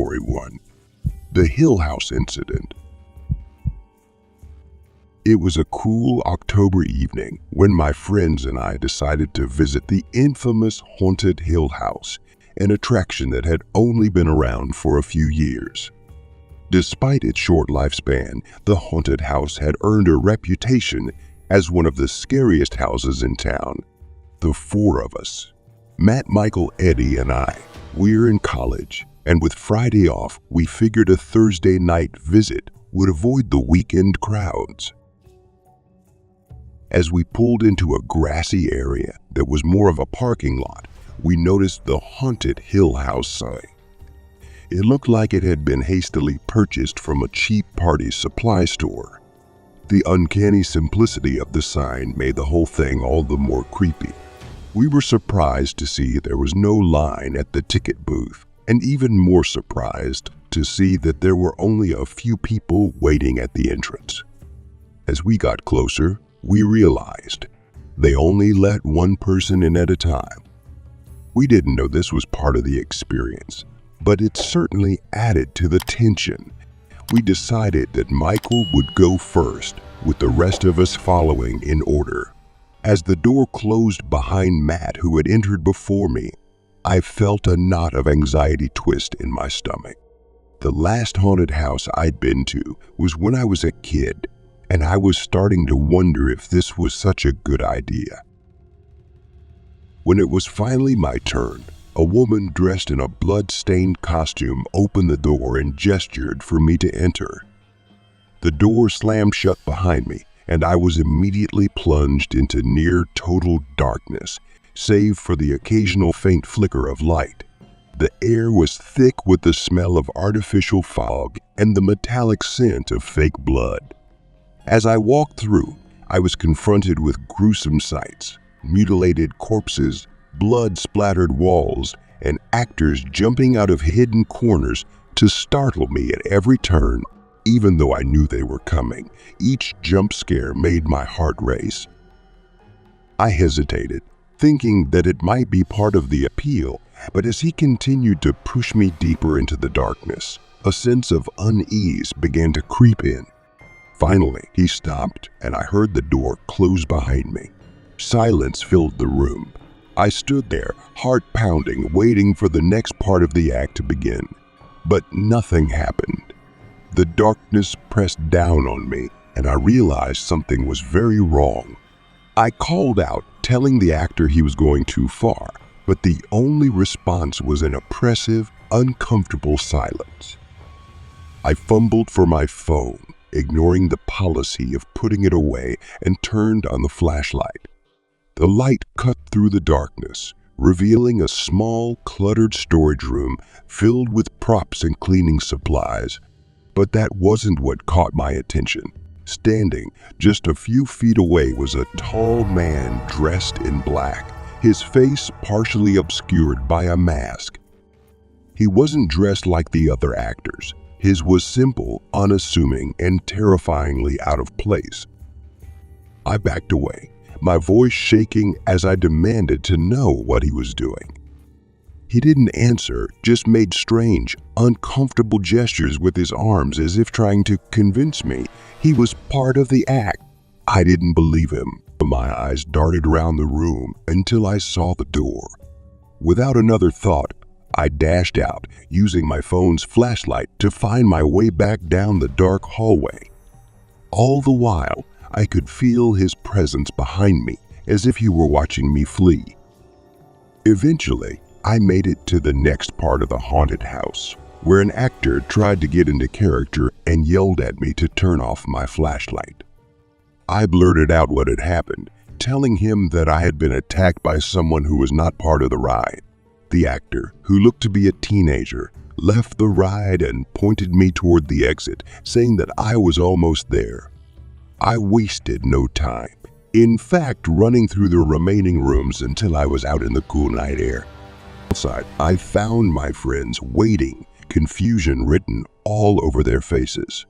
Story 1: The Hill House Incident. It was a cool October evening when my friends and I decided to visit the infamous haunted Hill House, an attraction that had only been around for a few years. Despite its short lifespan, the haunted house had earned a reputation as one of the scariest houses in town. The four of us, Matt, Michael, Eddie, and I, we're in college, and with Friday off, we figured a Thursday night visit would avoid the weekend crowds. As we pulled into a grassy area that was more of a parking lot, we noticed the haunted Hill House sign. It looked like it had been hastily purchased from a cheap party supply store. The uncanny simplicity of the sign made the whole thing all the more creepy. We were surprised to see there was no line at the ticket booth, and even more surprised to see that there were only a few people waiting at the entrance. As we got closer, we realized they only let one person in at a time. We didn't know this was part of the experience, but it certainly added to the tension. We decided that Michael would go first, with the rest of us following in order. As the door closed behind Matt, who had entered before me, I felt a knot of anxiety twist in my stomach. The last haunted house I'd been to was when I was a kid, and I was starting to wonder if this was such a good idea. When it was finally my turn, a woman dressed in a blood-stained costume opened the door and gestured for me to enter. The door slammed shut behind me, and I was immediately plunged into near-total darkness, save for the occasional faint flicker of light. The air was thick with the smell of artificial fog and the metallic scent of fake blood. As I walked through, I was confronted with gruesome sights: mutilated corpses, blood-splattered walls, and actors jumping out of hidden corners to startle me at every turn. Even though I knew they were coming, each jump scare made my heart race. I hesitated, thinking that it might be part of the appeal, but as he continued to push me deeper into the darkness, a sense of unease began to creep in. Finally, he stopped, and I heard the door close behind me. Silence filled the room. I stood there, heart pounding, waiting for the next part of the act to begin. But nothing happened. The darkness pressed down on me, and I realized something was very wrong. I called out, telling the actor he was going too far, but the only response was an oppressive, uncomfortable silence. I fumbled for my phone, ignoring the policy of putting it away, and turned on the flashlight. The light cut through the darkness, revealing a small, cluttered storage room filled with props and cleaning supplies. But that wasn't what caught my attention. Standing just a few feet away was a tall man dressed in black, his face partially obscured by a mask. He wasn't dressed like the other actors. His was simple, unassuming, and terrifyingly out of place. I backed away, my voice shaking as I demanded to know what he was doing. He didn't answer, just made strange, uncomfortable gestures with his arms as if trying to convince me he was part of the act. I didn't believe him. My eyes darted around the room until I saw the door. Without another thought, I dashed out, using my phone's flashlight to find my way back down the dark hallway. All the while, I could feel his presence behind me, as if he were watching me flee. Eventually, I made it to the next part of the haunted house, where an actor tried to get into character and yelled at me to turn off my flashlight. I blurted out what had happened, telling him that I had been attacked by someone who was not part of the ride. The actor, who looked to be a teenager, left the ride and pointed me toward the exit, saying that I was almost there. I wasted no time, in fact, running through the remaining rooms until I was out in the cool night air. Outside, I found my friends waiting, confusion written all over their faces.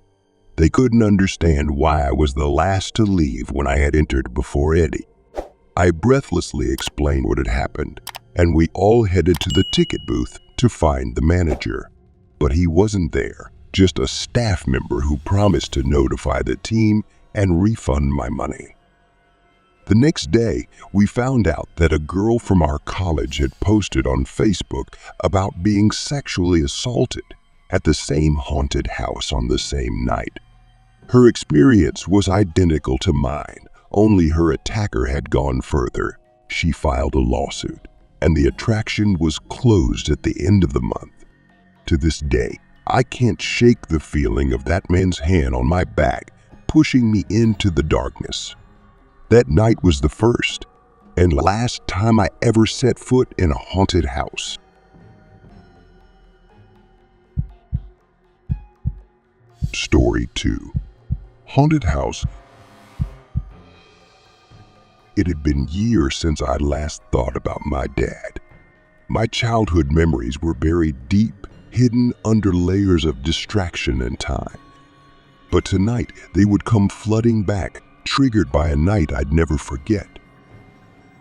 They couldn't understand why I was the last to leave when I had entered before Eddie. I breathlessly explained what had happened, and we all headed to the ticket booth to find the manager. But he wasn't there, just a staff member who promised to notify the team and refund my money. The next day, we found out that a girl from our college had posted on Facebook about being sexually assaulted at the same haunted house on the same night. Her experience was identical to mine, only her attacker had gone further. She filed a lawsuit, and the attraction was closed at the end of the month. To this day, I can't shake the feeling of that man's hand on my back, pushing me into the darkness. That night was the first and last time I ever set foot in a haunted house. Story 2. Haunted House. It had been years since I last thought about my dad. My childhood memories were buried deep, hidden under layers of distraction and time. But tonight, they would come flooding back, triggered by a night I'd never forget.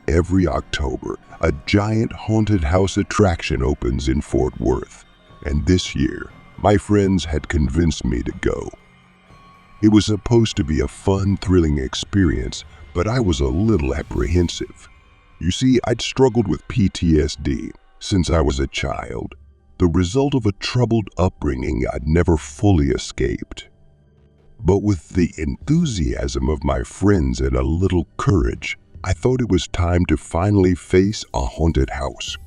Every October, a giant haunted house attraction opens in Fort Worth, and this year, my friends had convinced me to go. It was supposed to be a fun, thrilling experience, but I was a little apprehensive. You see, I'd struggled with PTSD since I was a child, the result of a troubled upbringing I'd never fully escaped. But with the enthusiasm of my friends and a little courage, I thought it was time to finally face a haunted house.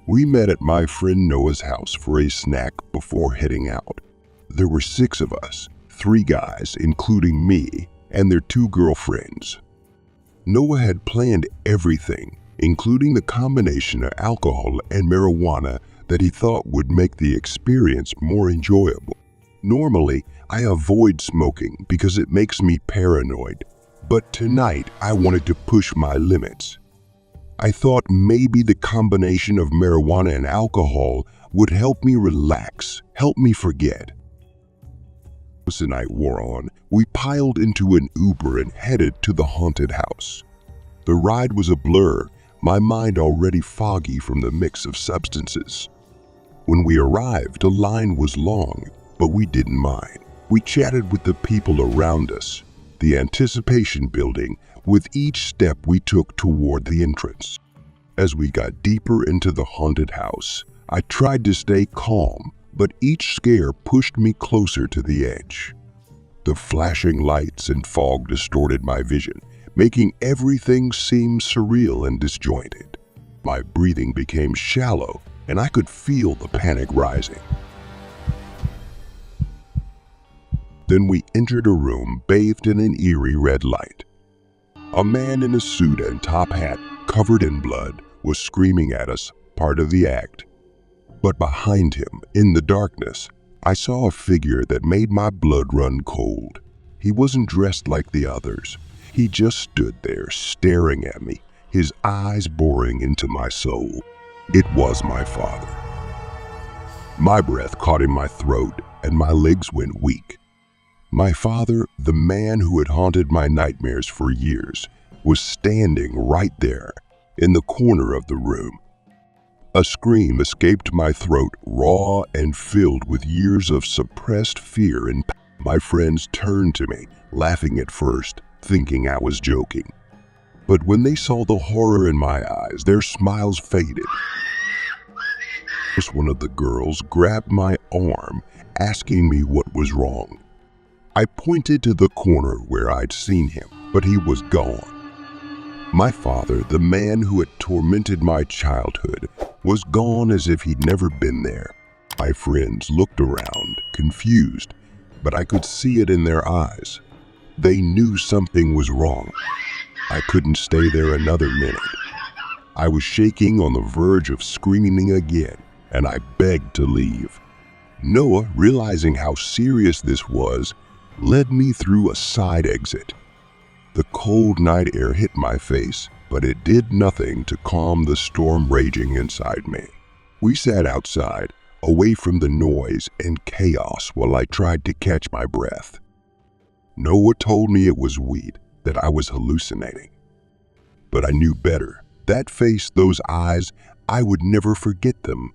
We met at my friend Noah's house for a snack before heading out. There were 6 of us, 3 guys, including me, and their 2 girlfriends. Noah had planned everything, including the combination of alcohol and marijuana that he thought would make the experience more enjoyable. Normally, I avoid smoking because it makes me paranoid, but tonight I wanted to push my limits. I thought maybe the combination of marijuana and alcohol would help me relax, help me forget. As the night wore on, we piled into an Uber and headed to the haunted house. The ride was a blur, my mind already foggy from the mix of substances. When we arrived, the line was long, but we didn't mind. We chatted with the people around us, the anticipation building with each step we took toward the entrance. As we got deeper into the haunted house, I tried to stay calm, but each scare pushed me closer to the edge. The flashing lights and fog distorted my vision, making everything seem surreal and disjointed. My breathing became shallow, and I could feel the panic rising. Then we entered a room bathed in an eerie red light. A man in a suit and top hat, covered in blood, was screaming at us, part of the act. But behind him, in the darkness, I saw a figure that made my blood run cold. He wasn't dressed like the others. He just stood there, staring at me, his eyes boring into my soul. It was my father. My breath caught in my throat, and my legs went weak. My father, the man who had haunted my nightmares for years, was standing right there, in the corner of the room. A scream escaped my throat, raw and filled with years of suppressed fear and pain. My friends turned to me, laughing at first, thinking I was joking. But when they saw the horror in my eyes, their smiles faded. One of the girls grabbed my arm, asking me what was wrong. I pointed to the corner where I'd seen him, but he was gone. My father, the man who had tormented my childhood, was gone as if he'd never been there. My friends looked around, confused, but I could see it in their eyes. They knew something was wrong. I couldn't stay there another minute. I was shaking on the verge of screaming again, and I begged to leave. Noah, realizing how serious this was, led me through a side exit. The cold night air hit my face, but it did nothing to calm the storm raging inside me. We sat outside, away from the noise and chaos while I tried to catch my breath. Noah told me it was weed, that I was hallucinating. But I knew better. That face, those eyes, I would never forget them.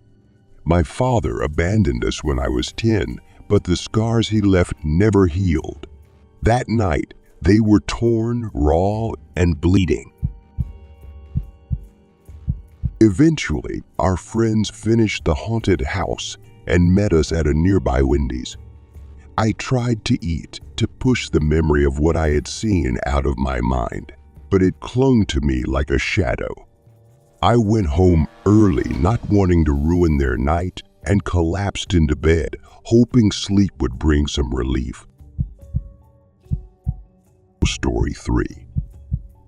My father abandoned us when I was 10, but the scars he left never healed. That night, they were torn, raw, and bleeding. Eventually, our friends finished the haunted house and met us at a nearby Wendy's. I tried to eat to push the memory of what I had seen out of my mind, but it clung to me like a shadow. I went home early, not wanting to ruin their night, and collapsed into bed, hoping sleep would bring some relief. Story 3.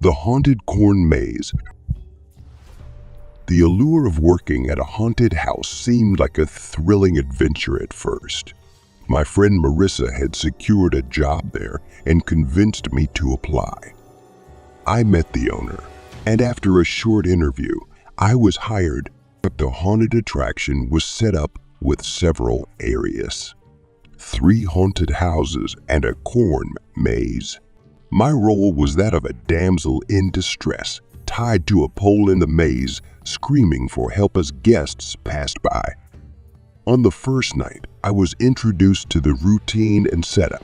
The Haunted Corn Maze. The allure of working at a haunted house seemed like a thrilling adventure at first. My friend Marissa had secured a job there and convinced me to apply. I met the owner, and after a short interview, I was hired, but the haunted attraction was set up with several areas. 3 haunted houses and a corn maze. My role was that of a damsel in distress, tied to a pole in the maze, screaming for help as guests passed by. On the first night, I was introduced to the routine and setup.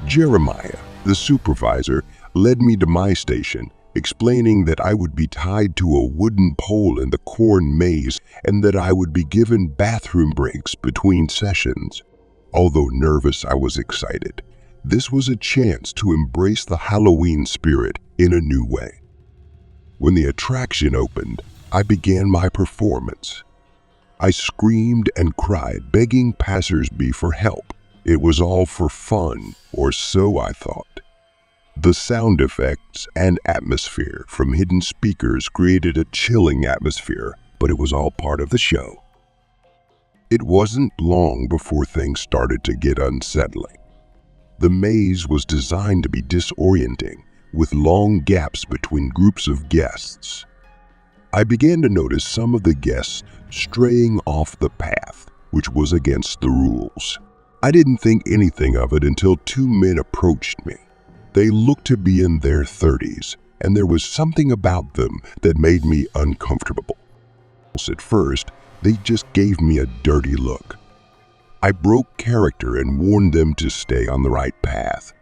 Jeremiah, the supervisor, led me to my station, explaining that I would be tied to a wooden pole in the corn maze and that I would be given bathroom breaks between sessions. Although nervous, I was excited. This was a chance to embrace the Halloween spirit in a new way. When the attraction opened, I began my performance. I screamed and cried, begging passers-by for help. It was all for fun, or so I thought. The sound effects and atmosphere from hidden speakers created a chilling atmosphere, but it was all part of the show. It wasn't long before things started to get unsettling. The maze was designed to be disorienting, with long gaps between groups of guests. I began to notice some of the guests straying off the path, which was against the rules. I didn't think anything of it until 2 men approached me. They looked to be in their 30s, and there was something about them that made me uncomfortable. At first, they just gave me a dirty look. I broke character and warned them to stay on the right path.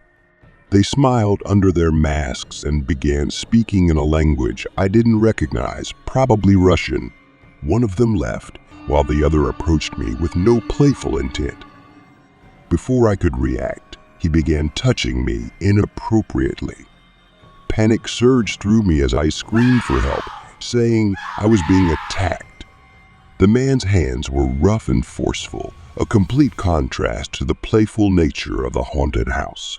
They smiled under their masks and began speaking in a language I didn't recognize, probably Russian. One of them left, while the other approached me with no playful intent. Before I could react, he began touching me inappropriately. Panic surged through me as I screamed for help, saying I was being attacked. The man's hands were rough and forceful, a complete contrast to the playful nature of the haunted house.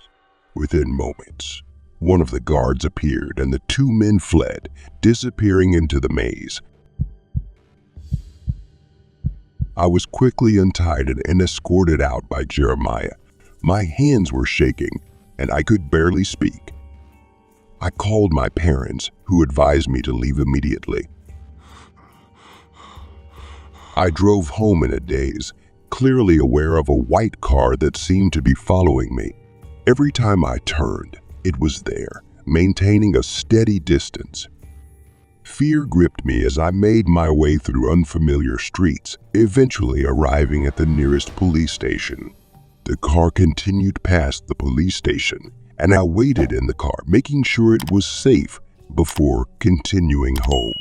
Within moments, one of the guards appeared and the 2 men fled, disappearing into the maze. I was quickly untied and escorted out by Jeremiah. My hands were shaking and I could barely speak. I called my parents, who advised me to leave immediately. I drove home in a daze, clearly aware of a white car that seemed to be following me. Every time I turned, it was there, maintaining a steady distance. Fear gripped me as I made my way through unfamiliar streets, eventually arriving at the nearest police station. The car continued past the police station, and I waited in the car, making sure it was safe before continuing home.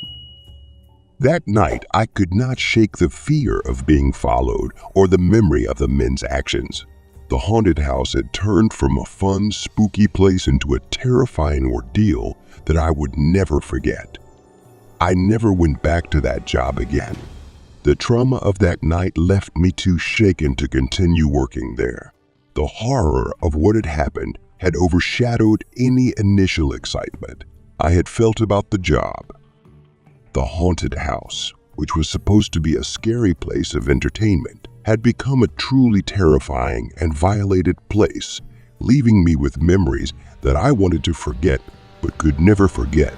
That night, I could not shake the fear of being followed or the memory of the men's actions. The haunted house had turned from a fun, spooky place into a terrifying ordeal that I would never forget. I never went back to that job again. The trauma of that night left me too shaken to continue working there. The horror of what had happened had overshadowed any initial excitement I had felt about the job. The haunted house, which was supposed to be a scary place of entertainment, had become a truly terrifying and violated place, leaving me with memories that I wanted to forget but could never forget.